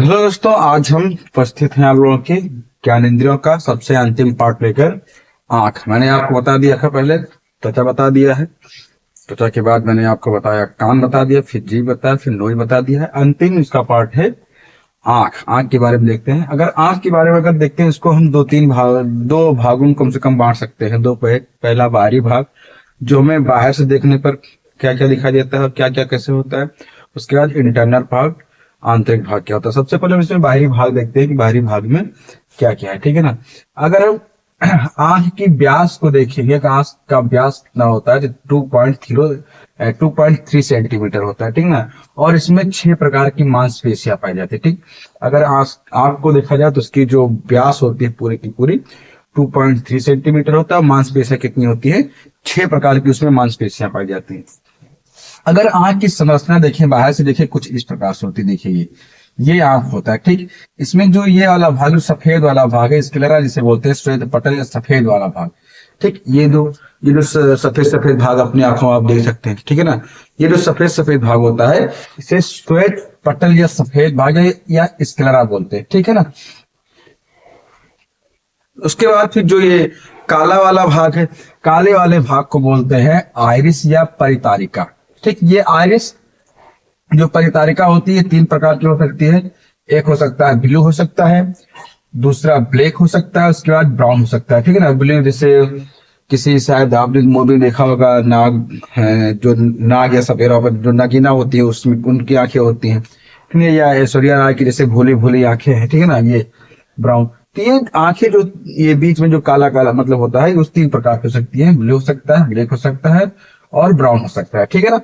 Hello दोस्तों, आज हम उपस्थित हैं आप लोगों के ज्ञानेंद्रियों का सबसे अंतिम पार्ट लेकर आंख। मैंने आपको बता दिया था पहले, त्वचा बता दिया है। त्वचा के बाद मैंने आपको बताया कान बता दिया, फिर जीभ बताया, फिर नोज बता दिया है। अंतिम इसका पार्ट है आंख। आंख के बारे में देखते हैं। अगर आंख के बारे में अगर देखते हैं, इसको हम दो भागों में कम से कम बांट सकते हैं। पहला बाहरी भाग, जो हमें बाहर से देखने पर क्या क्या दिखाई देता है, क्या क्या कैसे होता है। उसके बाद इंटरनल भाग, आंतरिक भाग क्या होता है। सबसे पहले हम इसमें बाहरी भाग देखते हैं कि बाहरी भाग में क्या क्या है, ठीक है ना। अगर हम आंख की व्यास को देखेंगे, आंख का व्यास कितना होता है, 2.3 सेंटीमीटर होता है, ठीक ना। और इसमें 6 प्रकार की मांसपेशियां पाई जाती है, ठीक। अगर आंख को देखा जाए तो उसकी जो व्यास होती है पूरी की पूरी 2.3 सेंटीमीटर होता है। मांसपेशियां कितनी होती है? 6 प्रकार की उसमें मांसपेशियां पाई जाती है। अगर आंख की संरचना देखें, बाहर से देखें, कुछ इस प्रकार से होती है। देखिए, ये आंख होता है, ठीक। इसमें जो ये वाला भाग, जो सफेद वाला भाग है, स्क्लेरा जिसे बोलते हैं, श्वेत पटल या सफेद वाला भाग, ठीक। ये जो सफेद भाग अपनी आंखों में आप देख सकते हैं, ठीक है ना। ये जो सफेद भाग होता है, इसे श्वेत पटल या सफेद भाग या स्क्लेरा बोलते हैं, ठीक है ना। उसके बाद फिर जो ये काला वाला भाग है, काले वाले भाग को बोलते हैं आइरिस या परितारिका, ठीक। ये आइरिस जो परितारिका होती है 3 प्रकार की हो सकती है। एक हो सकता है ब्लू हो सकता है, दूसरा ब्लैक हो सकता है, उसके बाद ब्राउन हो सकता है, ठीक है ना। ब्लू जैसे किसी, शायद आपने मूवी देखा होगा, नाग है, जो नाग या सफेद जो नगीना होती है, उसमें उनकी आंखें होती हैं, ठीक है। या ऐश्वर्या राय की जैसे भोली भोली आंखें हैं, ठीक है ना। ये ब्राउन। तो ये आंखें जो ये बीच में जो काला काला मतलब होता है, उस 3 प्रकार की हो सकती है। ब्लू हो सकता है, ब्लैक हो सकता है और ब्राउन हो सकता है, ठीक है ना।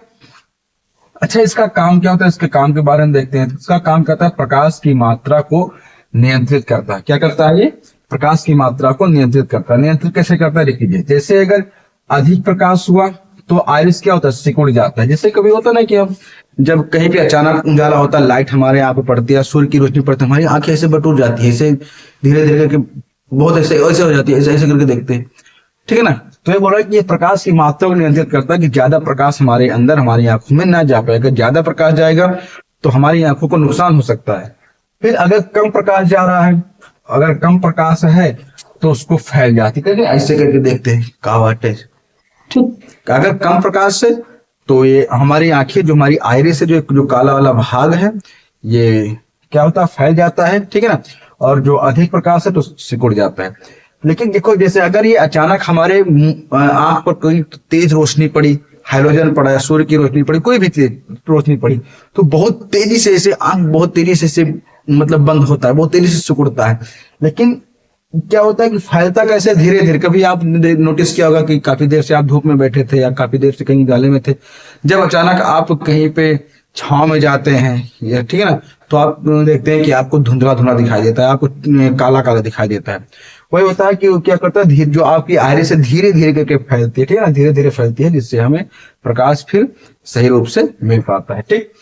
अच्छा, इसका काम क्या होता है? इसके काम के बारे में देखते हैं। इसका काम करता है प्रकाश की मात्रा को नियंत्रित करता है। क्या करता है ये? प्रकाश की मात्रा को नियंत्रित करता है। नियंत्रित कैसे करता है? देखिए, जैसे अगर अधिक प्रकाश हुआ तो आइरिस क्या होता है? सिकुड़ जाता है। जैसे कभी होता है ना कि हम जब कहीं पे अचानक उजाला होता है, लाइट हमारे यहाँ पे पड़ती है, सूर्य की रोशनी पड़ती है, हमारी आंखें ऐसे बटूर जाती है, ऐसे धीरे धीरे करके बहुत ऐसे हो जाती है, ऐसे ऐसे करके देखते हैं, ठीक है ना। तो ये बोल रहा है कि ये प्रकाश की मात्रा को नियंत्रित करता है कि ज्यादा प्रकाश हमारे अंदर, हमारी आंखों में ना जा पाए। अगर ज्यादा प्रकाश जाएगा तो हमारी आंखों को नुकसान हो सकता है। फिर अगर कम प्रकाश जा रहा है, अगर कम प्रकाश है तो उसको फैल जाती है, ऐसे करके देखते हैं कावाटे, ठीक। अगर कम प्रकाश है तो ये हमारी आंखें, जो हमारी आइरिस है, जो काला वाला भाग है, ये क्या होता है? फैल जाता है, ठीक है ना। और जो अधिक प्रकाश है तो सिकुड़ जाता है। लेकिन देखो, जैसे अगर ये अचानक हमारे आंख पर कोई तेज रोशनी पड़ी, हाइड्रोजन पड़ा या सूर्य की रोशनी पड़ी, कोई भी तेज रोशनी पड़ी, तो बहुत तेजी से ऐसे आंख बहुत तेजी से मतलब बंद होता है, बहुत तेजी से सिकुड़ता है। लेकिन क्या होता है कि फैलता कैसे? धीरे धीरे। कभी आप नोटिस किया होगा कि काफी देर से आप धूप में बैठे थे या काफी देर से कहीं गाले में थे, जब अचानक आप कहीं पे छांव में जाते हैं, या ठीक है ना, तो आप देखते हैं कि आपको धुंधला धुंधला दिखाई देता है, आपको काला काला दिखाई देता है। वही होता है कि वो क्या करता है, जो आपकी आइरिस से धीरे धीरे करके फैलती है, ठीक है ना, धीरे धीरे फैलती है, जिससे हमें प्रकाश फिर सही रूप से मिल पाता है, ठीक।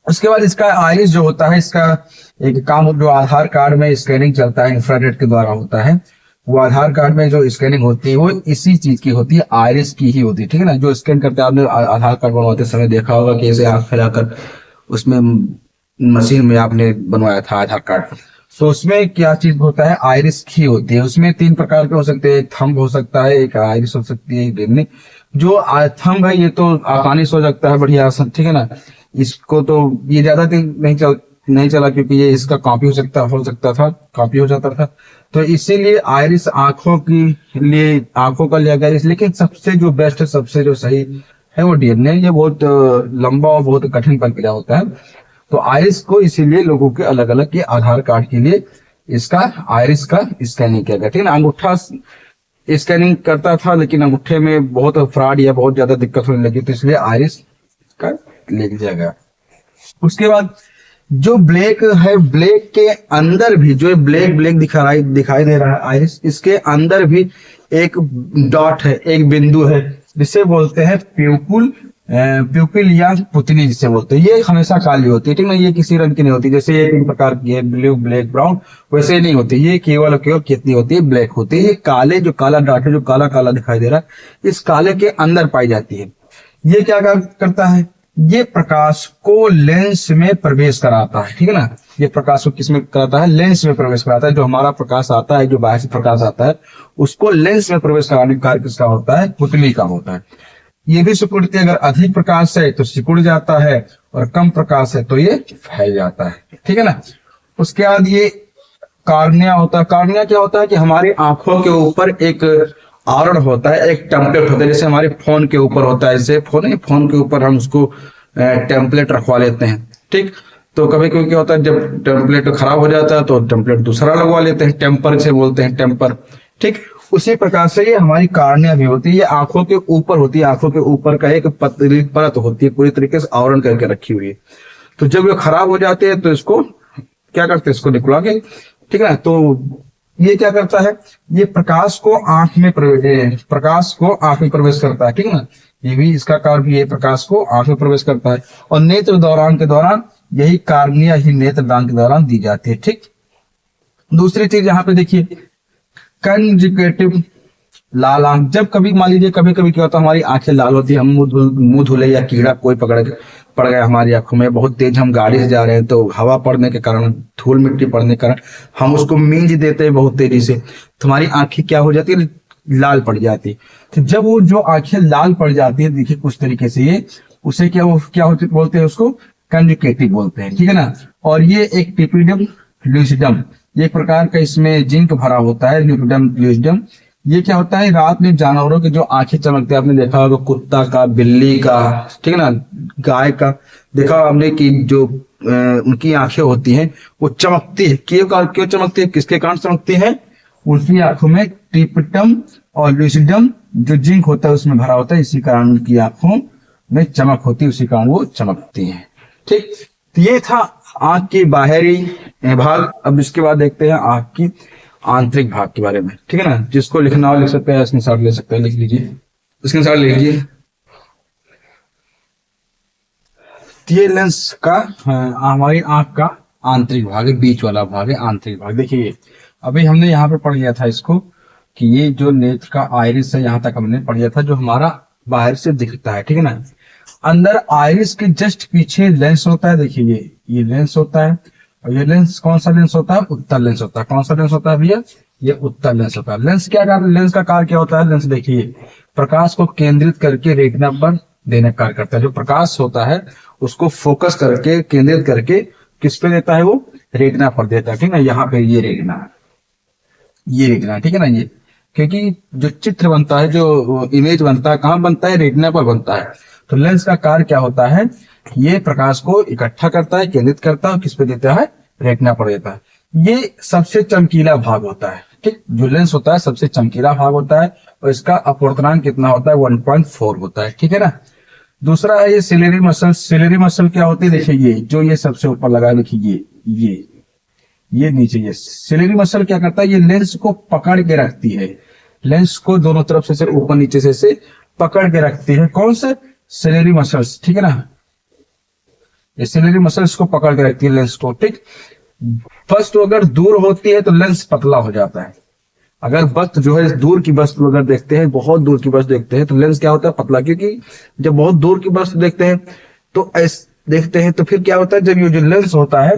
उसके बाद इसका आइरिस जो होता है, इसका एक काम जो आधार कार्ड में स्कैनिंग चलता है, इंफ्रारेड के द्वारा होता है। वो आधार कार्ड में जो स्कैनिंग होती है वो इसी चीज की होती है, आइरिस की ही होती है, ठीक है ना। जो स्कैन करते हैं, आपने आधार कार्ड बनवाते समय देखा होगा कि ऐसे आंख फैलाकर उसमें मशीन में आपने बनवाया था आधार कार्ड। तो उसमें क्या चीज होता है? आइरिस की होती है। उसमें 3 प्रकार के हो सकते हैं। एक थंब हो सकता है, एक आइरिस हो सकती है, एक गिरनी। जो थंब है ये तो आसानी से हो सकता है, बढ़िया, ठीक है ना। इसको तो ये ज्यादा दिन नहीं चला क्योंकि ये इसका कॉपी हो सकता था, कॉपी हो जाता था। तो इसीलिए आइरिस आंखों का लिया गया। लेकिन सबसे जो बेस्ट है, सबसे जो सही है वो डीएनए। ये बहुत लंबा और बहुत कठिन प्रक्रिया होता है। तो आइरिस को इसीलिए लोगों के अलग अलग के आधार कार्ड के लिए इसका आइरिस का स्कैनिंग किया गया, ठीक है ना। अंगूठा स्कैनिंग करता था, लेकिन अंगूठे में बहुत फ्रॉड या बहुत ज्यादा दिक्कत होने लगी, तो इसलिए आइरिस का ले लिया गया। उसके बाद जो ब्लैक है, ब्लैक के अंदर भी जो ब्लैक दिखाई दे रहा है आइरिस, इसके अंदर भी एक डॉट है, एक बिंदु है, जिसे बोलते हैं प्यूपिल या पुतली जिसे बोलते हैं। ये हमेशा काली होती है, ठीक ना। ये किसी रंग की नहीं होती। जैसे ये 3 प्रकार की है, ब्लू, ब्लैक, ब्राउन, वैसे नहीं होती। ये केवल कितनी होती है? ब्लैक होती है। ये काले, जो काला डॉट है, जो काला काला दिखाई दे रहा है, इस काले के अंदर पाई जाती है। ये क्या करता है? ये प्रकाश को लेंस में प्रवेश कराता है, ठीक है ना। ये प्रकाश को किसमें कराता है, लेंस में प्रवेश कराता है। जो हमारा प्रकाश आता है, जो बाहर से प्रकाश आता है, उसको लेंस में प्रवेश कराने का कार्य किसका होता है, पुतली का होता है। ये भी सिकुड़ती है, अगर अधिक प्रकाश है तो सिकुड़ जाता है और कम प्रकाश है तो ये फैल जाता है, ठीक है ना। उसके बाद ये कार्निया होता है। कार्निया क्या होता है कि हमारी आंखों के ऊपर एक आवरण होता है, एक टेम्पलेट होता है, जैसे हमारे फोन के ऊपर होता है, जैसे फोन के ऊपर हम उसको टेम्पलेट रखवा लेते हैं, ठीक। तो कभी कभी क्या होता है, जब टेम्पलेट खराब हो जाता है तो टेम्पलेट दूसरा लगवा लेते हैं, टेम्पर से बोलते हैं, टेम्पर, ठीक। उसी प्रकार से ये हमारी कार्निया भी होती है, ये आंखों के ऊपर होती है, आंखों के ऊपर का एक पतली परत होती है, पूरी तरीके से आवरण करके रखी हुई है। तो जब ये खराब हो जाते हैं तो इसको क्या करते हैं, इसको निकला के, ठीक है ना। तो ये क्या करता है, ये प्रकाश को आंख में प्रवेश करता है, ठीक है ना। ये भी इसका कार्य भी है, प्रकाश को आंख में प्रवेश करता है। और नेत्र दौरान के दौरान यही कार्निया ही नेत्रदान के दौरान दी जाती है, ठीक। दूसरी चीज यहाँ पे देखिए, कंजक्टिव लाल आंख। जब कभी मान लीजिए कभी कभी क्या होता है, हमारी आंखें लाल होती है, हम मुंह धुले या कीड़ा कोई पड़ गया हमारी आंखों में, बहुत तेज हम गाड़ी से जा रहे हैं, तो हवा पड़ने के कारण, धूल मिट्टी पड़ने के कारण हम उसको मींज देते हैं बहुत तेजी से, तो हमारी आंखें क्या हो जाती है, लाल पड़ जाती है। तो जब वो जो आंखें लाल पड़ जाती है, देखिए कुछ तरीके से ये, उसे क्या होती बोलते हैं, उसको कंजक्टिव बोलते हैं, ठीक है ना। और ये एक टिपिडम ल्यूसिडम, ये एक प्रकार का इसमें जिंक भरा होता है, टिपिडम ल्यूसिडम। ये क्या होता है, रात में जानवरों के जो आंखें चमकते हैं, आपने देखा होगा कुत्ता का, बिल्ली का, ठीक है ना, गाय का, देखा आपने कि जो उनकी आंखें होती हैं वो चमकती है। क्यों चमकती है, किसके कारण चमकती है, उनकी आंखों में टिपिडम और ल्यूसिडम जो जिंक होता है उसमें भरा होता है, इसी कारण उनकी आंखों में चमक होती है, उसी कारण वो चमकती है, ठीक। तो ये था आंख की बाहरी भाग। अब इसके बाद देखते हैं आंख की आंतरिक भाग के बारे में, ठीक है ना। जिसको लिखना हो लिख सकते हैं, स्क्रीनशॉट ले सकते हैं, लिख लीजिए, स्क्रीनशॉट ले लीजिए। ये लेंस का हमारी आंख का आंतरिक भाग है, बीच वाला भाग है आंतरिक भाग। देखिए अभी हमने यहाँ पे पढ़ लिया था इसको कि ये जो नेत्र का आइरिस है, यहाँ तक हमने पढ़ लिया था, जो हमारा बाहर से दिखता है, ठीक है ना। अंदर आइरिस के जस्ट पीछे लेंस होता है, देखिए ये लेंस होता है। और ये लेंस कौन सा लेंस होता है, उत्तल लेंस होता है। कौन सा लेंस होता है भैया, ये उत्तल लेंस होता है। लेंस का कार्य क्या होता है, लेंस देखिए प्रकाश को केंद्रित करके रेटिना पर देने का कार्य करता है। जो प्रकाश होता है उसको फोकस करके, केंद्रित करके किस पे देता है, वो रेटिना पर देता है, ठीक है ना। यहाँ पे ये रेटिना, ठीक है ना। ये क्योंकि जो चित्र बनता है, जो इमेज बनता है, कहाँ बनता है, रेटिना पर बनता है। तो लेंस का कार्य क्या होता है, ये प्रकाश को इकट्ठा करता है, केंद्रित करता है, किस पे देता है, रेटिना पर देता है। ये सबसे चमकीला भाग होता है, ठीक। जो लेंस होता है सबसे चमकीला भाग होता है और इसका अपवर्तनांक कितना होता है, 1.4 होता है, ठीक है ना। दूसरा है ये सिलेरी मसल। सिलेरी मसल क्या होती है, देखिए ये जो ये सबसे ऊपर लगा है, देखिए ये नीचे, ये सिलेरी मसल क्या करता है, ये लेंस को पकड़ के रखती है, लेंस को दोनों तरफ से ऊपर नीचे से पकड़ के रखती है। कौन से, सिलेरी मसल्स, ठीक है ना। ये सिलेरी मसल्स को पकड़ के रखती है लेंस को, ठीक। वस्तु अगर दूर होती है तो लेंस पतला हो जाता है। अगर वस्तु जो है दूर की वस्तु अगर देखते हैं, बहुत दूर की वस्तु देखते हैं, तो लेंस क्या होता है, पतला। क्योंकि जब बहुत दूर की वस्तु देखते हैं तो देखते हैं तो फिर क्या होता है, जब ये जो लेंस होता है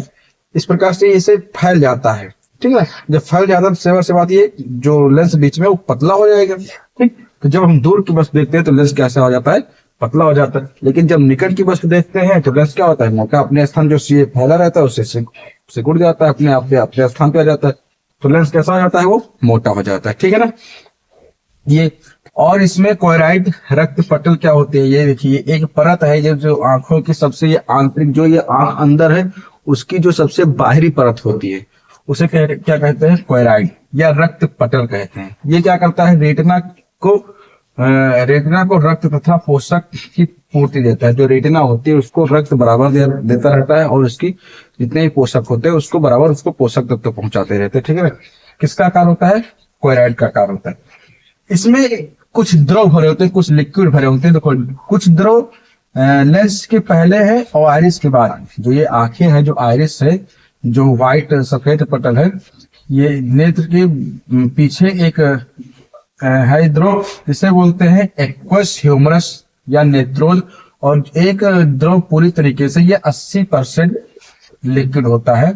इस प्रकार से इसे फैल जाता है, ठीक है। जब फैल जाता है तो से बात ये जो लेंस बीच में वो पतला हो जाएगा, ठीक। तो जब हम दूर की वस्तु देखते हैं तो लेंस कैसा हो जाता है, पतला हो जाता है। लेकिन जब निकट की वस्तु देखते हैं तो लेंस क्या होता है, मोटा, अपने स्थान जो ये फैला रहता है उससे सिकुड़ जाता है, अपने आप पे अपने स्थान पे आ जाता है। तो लेंस कैसा हो जाता है, वो मोटा हो जाता है, ठीक है ना। ये और इसमें कोयराइड रक्त पटल क्या होते हैं, ये देखिए एक परत है, ये जो आंखों की सबसे ये आंतरिक, जो ये आंख अंदर है उसकी जो सबसे बाहरी परत होती है उसे क्या कहते हैं, कोयराइड या रक्त पटल कहते हैं। ये क्या करता है, रेटिना को रक्त तथा पोषक की पूर्ति देता है। जो रेटिना होती है उसको रक्त बराबर देता रहता है और उसकी जितने भी पोषक होते हैं उसको बराबर उसको पोषक तत्व पहुंचाते रहते हैं, ठीक है। किसका कार्य होता है, कोयराइड का कार्य होता है। इसमें कुछ द्रव भरे होते हैं, कुछ लिक्विड भरे होते हैं। देखो कुछ द्रव लेंस के पहले है और आइरिस के बाद। जो ये आंखें हैं, जो आइरिस है, जो व्हाइट सफेद पटल है, ये नेत्र के पीछे एक है द्रव, जिसे बोलते हैं एक्वस ह्यूमरस या नेत्रोल। और एक द्रव पूरी तरीके से ये 80% लिक्विड होता है,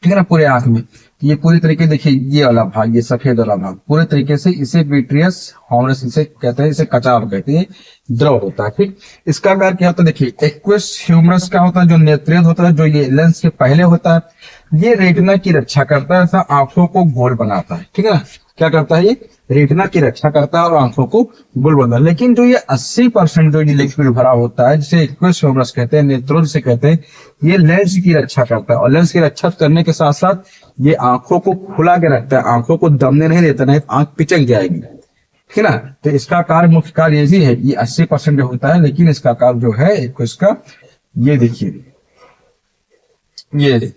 ठीक है ना, पूरे आंख में। ये पूरी तरीके देखिए, ये वाला भाग, ये सफेद वाला भाग पूरे तरीके से इसे विट्रियस ह्यूमरस इसे कहते हैं, इसे कचाव कहते हैं, द्रव होता है। ठीक, इसका आकार क्या होता है, देखिए एक्वस ह्यूमरस का होता है जो नेत्रेद होता है, जो ये लेंस के पहले होता है। ये रेटिना की रक्षा करता है, ऐसा आंखों को गोल बनाता है। ठीक है ना, क्या करता है, ये रेटिना की रक्षा करता है और आंखों को गोल बनाता है। लेकिन जो ये 80% जो ये लिक्विड भरा होता है, जिसे एक्वस ह्यूमरस कहते हैं, नेत्रोज से कहते हैं, ये लेंस की रक्षा करता है। और लेंस की रक्षा करने के साथ साथ ये आंखों को खुला के रखता है, आंखों को दबने नहीं देता, नहीं आंख पिचक जाएगी। ठीक है ना, तो इसका कार्य, मुख्य कार्य ये भी है, ये 80% होता है, लेकिन इसका कार्य जो है इसका, ये देखिए, ये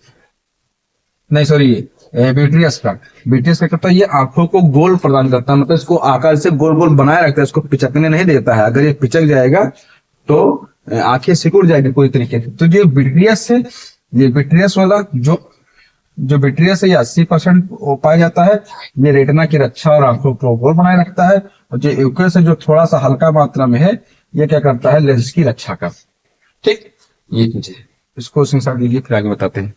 नहीं सॉरी, विट्रियस का करता है, ये आंखों को गोल प्रदान करता है, मतलब इसको आकार से गोल गोल बनाए रखता है, इसको पिचकने नहीं देता है। अगर ये पिचक जाएगा तो आंखें सिकुड़ जाएगी पूरी तरीके से। तो ये विट्रियस से, ये विट्रियस वाला जो विट्रियस है, ये 80% पाया जाता है। ये रेटिना की रक्षा और आंखों को गोल बनाए रखता है। और जो एक्वस है, जो थोड़ा सा हल्का मात्रा में है, ये क्या करता है, लेंस की रक्षा का। ठीक, ये चीज है, इसको स्क्रीनशॉट लीजिए, फिर आगे बताते हैं।